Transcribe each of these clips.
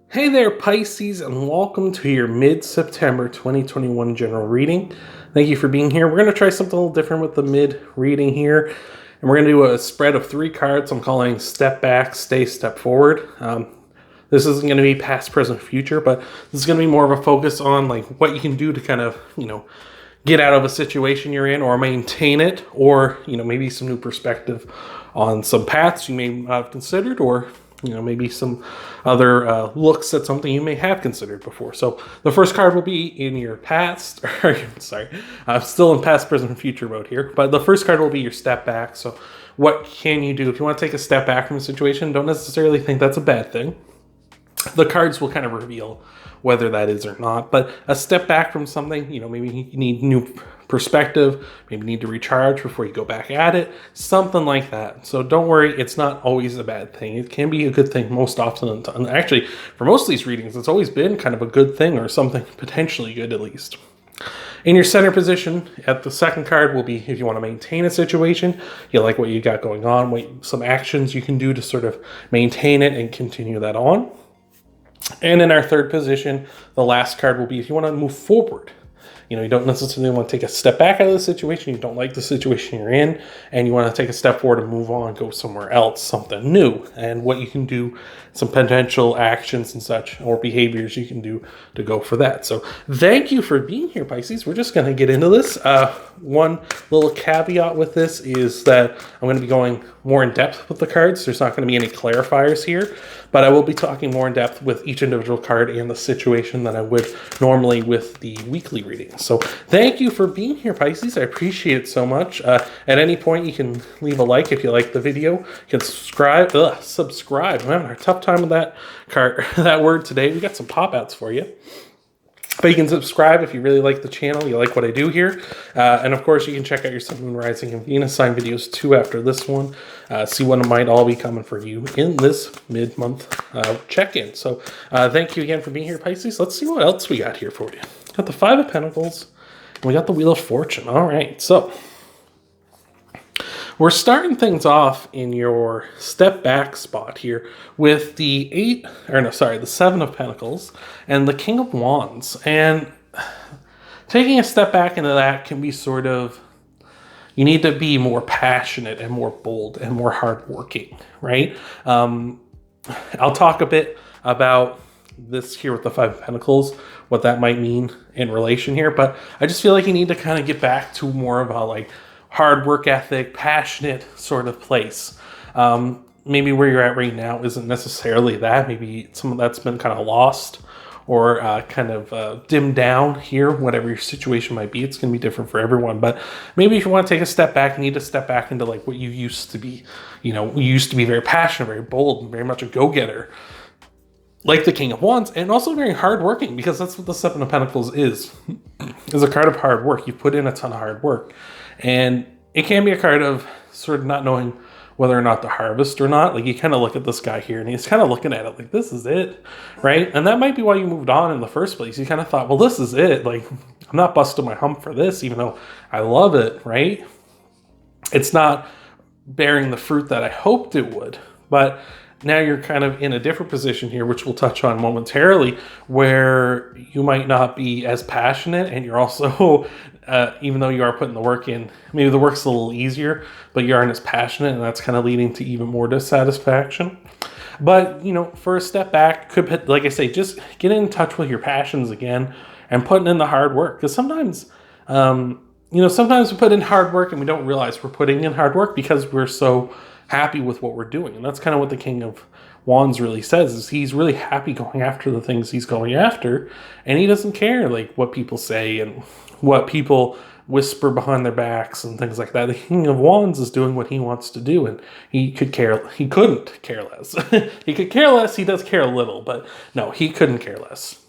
Hey there, Pisces, and welcome to your mid-September 2021 general reading. Thank you for being here. We're going to try something a little different with the mid-reading here, and we're going to do a spread of 3 cards I'm calling Step Back, Stay, Step Forward. This isn't going to be past, present, future, but this is going to be more of a focus on like what you can do to kind of, get out of a situation you're in or maintain it, or, maybe some new perspective on some paths you may not have considered, or maybe some other looks at something you may have considered before. So the first card will be in your past, or sorry, I'm still in past, present, and future mode here, but the first card will be your step back. So what can you do? If you want to take a step back from a situation, don't necessarily think that's a bad thing. The cards will kind of reveal whether that is or not, but a step back from something, maybe you need new perspective, maybe you need to recharge before you go back at it, something like that. So don't worry, it's not always a bad thing. It can be a good thing most often. And actually, for most of these readings, it's always been kind of a good thing, or something potentially good at least. In your center position, at the second card will be if you want to maintain a situation, you like what you got going on, some actions you can do to sort of maintain it and continue that on. And in our third position, the last card will be if you want to move forward. You don't necessarily want to take a step back out of the situation. You don't like the situation you're in, and you want to take a step forward and move on, go somewhere else, something new. And what you can do, some potential actions and such, or behaviors you can do to go for that. So thank you for being here, Pisces. We're just going to get into this. One little caveat with this is that I'm going to be going more in depth with the cards. There's not going to be any clarifiers here, but I will be talking more in depth with each individual card and the situation than I would normally with the weekly reading. So thank you for being here, Pisces. I appreciate it so much. At any point, you can leave a like if you like the video. You can subscribe. I'm having a tough time with that word today. We got some pop-outs for you. But you can subscribe if you really like the channel, you like what I do here. And of course, you can check out your Sun, Moon, Rising, and Venus sign videos too after this one. See what might all be coming for you in this mid-month check-in. So thank you again for being here, Pisces. Let's see what else we got here for you. Got the Five of Pentacles, and we got the Wheel of Fortune. All right, so we're starting things off in your step back spot here with the Seven of Pentacles and the King of Wands. And taking a step back into that can be sort of, you need to be more passionate and more bold and more hardworking, right? I'll talk a bit about this here with the Five of Pentacles, what that might mean in relation here, but I just feel like you need to kind of get back to more of a hard work ethic, passionate sort of place. Maybe where you're at right now isn't necessarily that. Maybe some of that's been kind of lost or kind of dimmed down here, whatever your situation might be. It's going to be different for everyone. But maybe if you want to take a step back, you need to step back into what you used to be. You used to be very passionate, very bold, and very much a go-getter, like the King of Wands, and also very hardworking, because that's what the Seven of Pentacles is a card of hard work. You put in a ton of hard work. And it can be a card of sort of not knowing whether or not to harvest or not. You kind of look at this guy here, and he's kind of looking at it like, this is it, right? And that might be why you moved on in the first place. You kind of thought, well, this is it. I'm not busting my hump for this, even though I love it, right? It's not bearing the fruit that I hoped it would. But now you're kind of in a different position here, which we'll touch on momentarily, where you might not be as passionate, and you're also, even though you are putting the work in, maybe the work's a little easier, but you aren't as passionate, and that's kind of leading to even more dissatisfaction. But, for a step back, could, like I say, just get in touch with your passions again and putting in the hard work. Because sometimes, sometimes we put in hard work and we don't realize we're putting in hard work because we're so happy with what we're doing. And that's kind of what the King of Wands really says, is he's really happy going after the things he's going after, and he doesn't care what people say and what people whisper behind their backs and things like that. The King of Wands is doing what he wants to do, and he couldn't care less. He could care less. He does care a little, but no, he couldn't care less.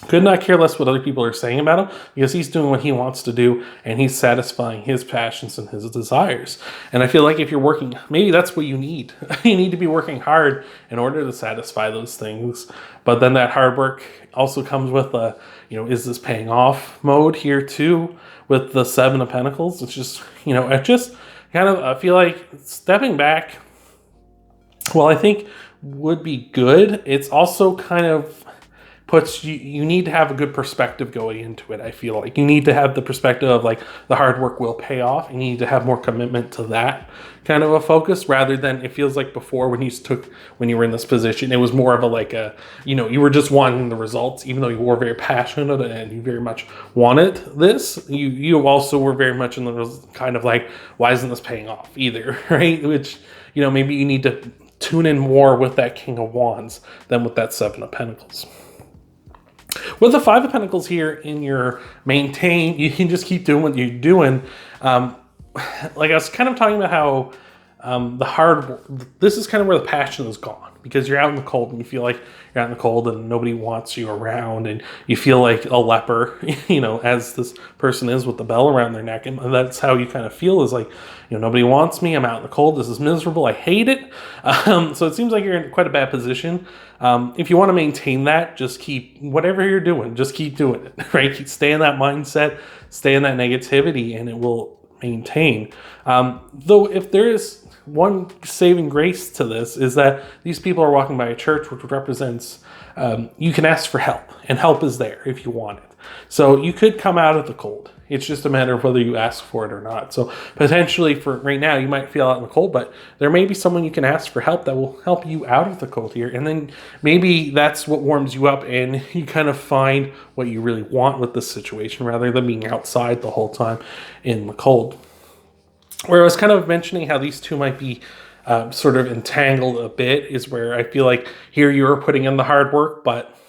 Could not care less what other people are saying about him, because he's doing what he wants to do, and he's satisfying his passions and his desires. And I feel like if you're working, maybe that's what you need. You need to be working hard in order to satisfy those things. But then that hard work also comes with is this paying off mode here too, with the Seven of Pentacles. It's just, I feel like stepping back well, I think would be good. It's also kind of puts you need to have a good perspective going into it. I feel like you need to have the perspective of like the hard work will pay off, and you need to have more commitment to that kind of a focus rather than it feels like before when you were in this position, it was more of a like a, you were just wanting the results, even though you were very passionate and you very much wanted this. You also were very much in the kind of like, why isn't this paying off either, right? Which, maybe you need to tune in more with that King of Wands than with that Seven of Pentacles. With the Five of Pentacles here in your maintain, you can just keep doing what you're doing. Like I was kind of talking about how this is kind of where the passion is gone, because you're out in the cold and you feel like you're out in the cold and nobody wants you around, and you feel like a leper, as this person is with the bell around their neck. And that's how you kind of feel, is like, nobody wants me. I'm out in the cold. This is miserable. I hate it. So it seems like you're in quite a bad position. If you want to maintain that, just keep whatever you're doing, just keep doing it, right? Stay in that mindset, stay in that negativity, and it will maintain. Though if there is one saving grace to this, is that these people are walking by a church, which represents you can ask for help, and help is there if you want it. So you could come out of the cold. It's just a matter of whether you ask for it or not. So potentially for right now, you might feel out in the cold, but there may be someone you can ask for help that will help you out of the cold here. And then maybe that's what warms you up, and you kind of find what you really want with this situation rather than being outside the whole time in the cold. Where I was kind of mentioning how these two might be sort of entangled a bit, is where I feel like here you were putting in the hard work, but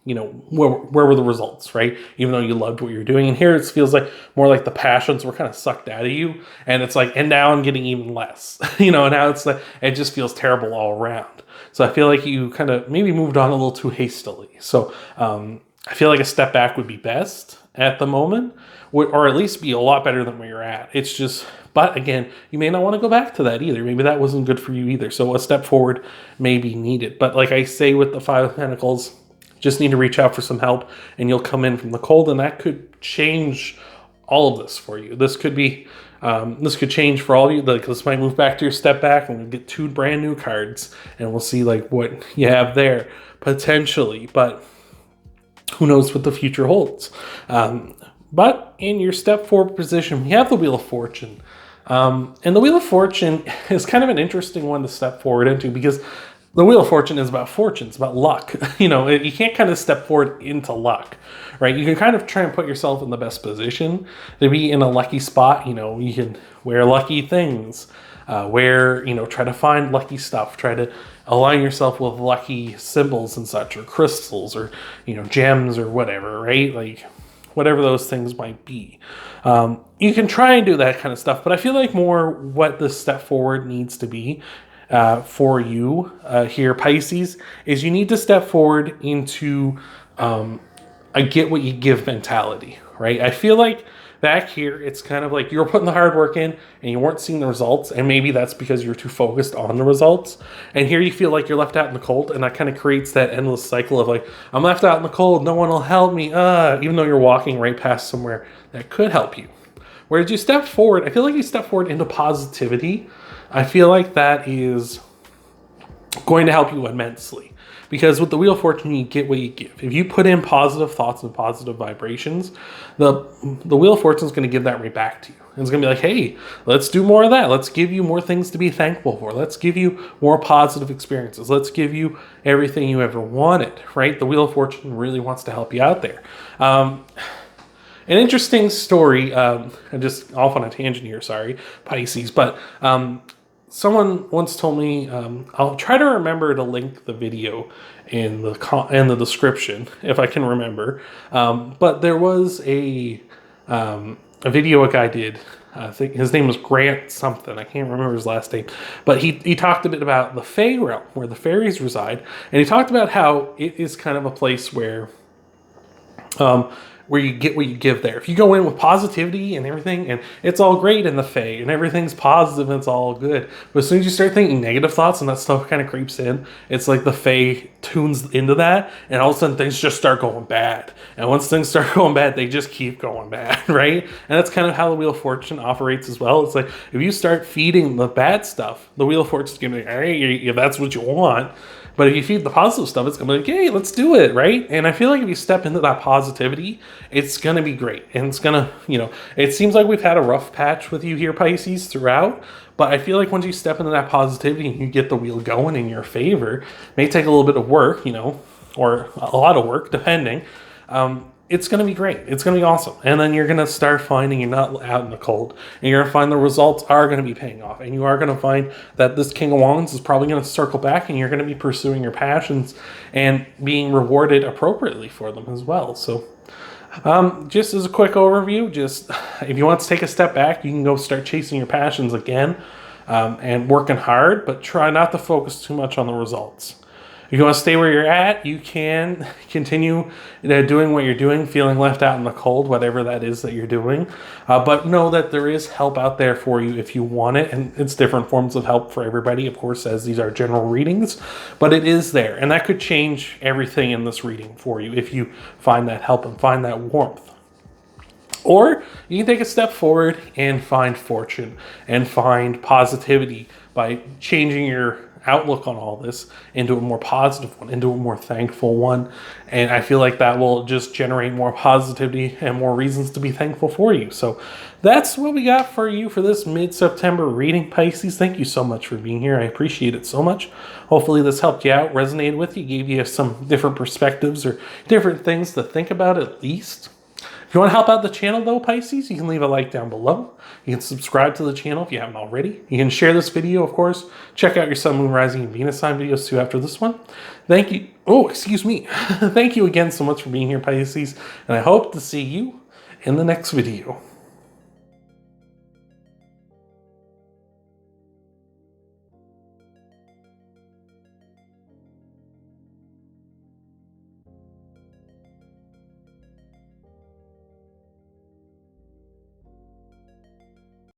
where were the results, right? Even though you loved what you're doing. And here it feels like more like the passions were kind of sucked out of you. And it's like, and now I'm getting even less, now it's like, it just feels terrible all around. So I feel like you kind of maybe moved on a little too hastily. So I feel like a step back would be best at the moment, or at least be a lot better than where you're at. It's just, but again, you may not want to go back to that either. Maybe that wasn't good for you either. So a step forward may be needed. But like I say with the Five of Pentacles, just need to reach out for some help, and you'll come in from the cold, and that could change all of this for you. This could be, this could change for all of you. Like, this might move back to your step back, and we'll get 2 brand new cards, and we'll see like what you have there potentially. But who knows what the future holds? But in your step forward position, we have the Wheel of Fortune. And the Wheel of Fortune is kind of an interesting one to step forward into, because the Wheel of Fortune is about fortune. It's about luck. You can't kind of step forward into luck, right? You can kind of try and put yourself in the best position to be in a lucky spot. You can wear lucky things, try to find lucky stuff, try to align yourself with lucky symbols and such, or crystals, or, gems, or whatever, right? Like, whatever those things might be. You can try and do that kind of stuff, but I feel like more what the step forward needs to be for you here, Pisces, is you need to step forward into a get what you give mentality, right? I feel like back here, it's kind of like you were putting the hard work in and you weren't seeing the results, and maybe that's because you're too focused on the results. And here you feel like you're left out in the cold, and that kind of creates that endless cycle of like, I'm left out in the cold, no one will help me, even though you're walking right past somewhere that could help you. Whereas you step forward, I feel like you step forward into positivity. I feel like that is going to help you immensely, because with the Wheel of Fortune, you get what you give. If you put in positive thoughts and positive vibrations, the Wheel of Fortune is going to give that right back to you. And it's going to be like, hey, let's do more of that. Let's give you more things to be thankful for. Let's give you more positive experiences. Let's give you everything you ever wanted, right? The Wheel of Fortune really wants to help you out there. An interesting story, I'm just off on a tangent here, sorry, Pisces, but someone once told me, I'll try to remember to link the video in the description if I can remember. But there was a video a guy did. I think his name was Grant something. I can't remember his last name. But he talked a bit about the Fae realm, where the fairies reside. And he talked about how it is kind of a place where where you get what you give there. If you go in with positivity and everything, and it's all great in the Fae, and everything's positive and it's all good, but as soon as you start thinking negative thoughts and that stuff kind of creeps in, it's like the Fae tunes into that, and all of a sudden things just start going bad. And once things start going bad, they just keep going bad, right? And that's kind of how the Wheel of Fortune operates as well. It's like, if you start feeding the bad stuff, the Wheel of Fortune's going to be like, all right, if that's what you want. But if you feed the positive stuff, it's going to be like, hey, let's do it, right? And I feel like if you step into that positivity, it's going to be great. And it's going to, it seems like we've had a rough patch with you here, Pisces, throughout. But I feel like once you step into that positivity and you get the wheel going in your favor, it may take a little bit of work, or a lot of work, depending. It's going to be great. It's going to be awesome. And then you're going to start finding you're not out in the cold. And you're going to find the results are going to be paying off. And you are going to find that this King of Wands is probably going to circle back, and you're going to be pursuing your passions and being rewarded appropriately for them as well. So just as a quick overview, just if you want to take a step back, you can go start chasing your passions again and working hard, but try not to focus too much on the results. If you want to stay where you're at, you can continue doing what you're doing, feeling left out in the cold, whatever that is that you're doing. But know that there is help out there for you if you want it, and it's different forms of help for everybody, of course, as these are general readings, but it is there, and that could change everything in this reading for you if you find that help and find that warmth. Or you can take a step forward and find fortune and find positivity by changing your outlook on all this into a more positive one, into a more thankful one. And I feel like that will just generate more positivity and more reasons to be thankful for you. So that's what we got for you for this mid-September reading, Pisces. Thank you so much for being here. I appreciate it so much. Hopefully this helped you out, resonated with you, gave you some different perspectives or different things to think about at least. If you want to help out the channel, though, Pisces, you can leave a like down below. You can subscribe to the channel if you haven't already. You can share this video, of course. Check out your Sun, Moon, Rising, and Venus sign videos, too, after this one. Thank you. Oh, excuse me. Thank you again so much for being here, Pisces. And I hope to see you in the next video.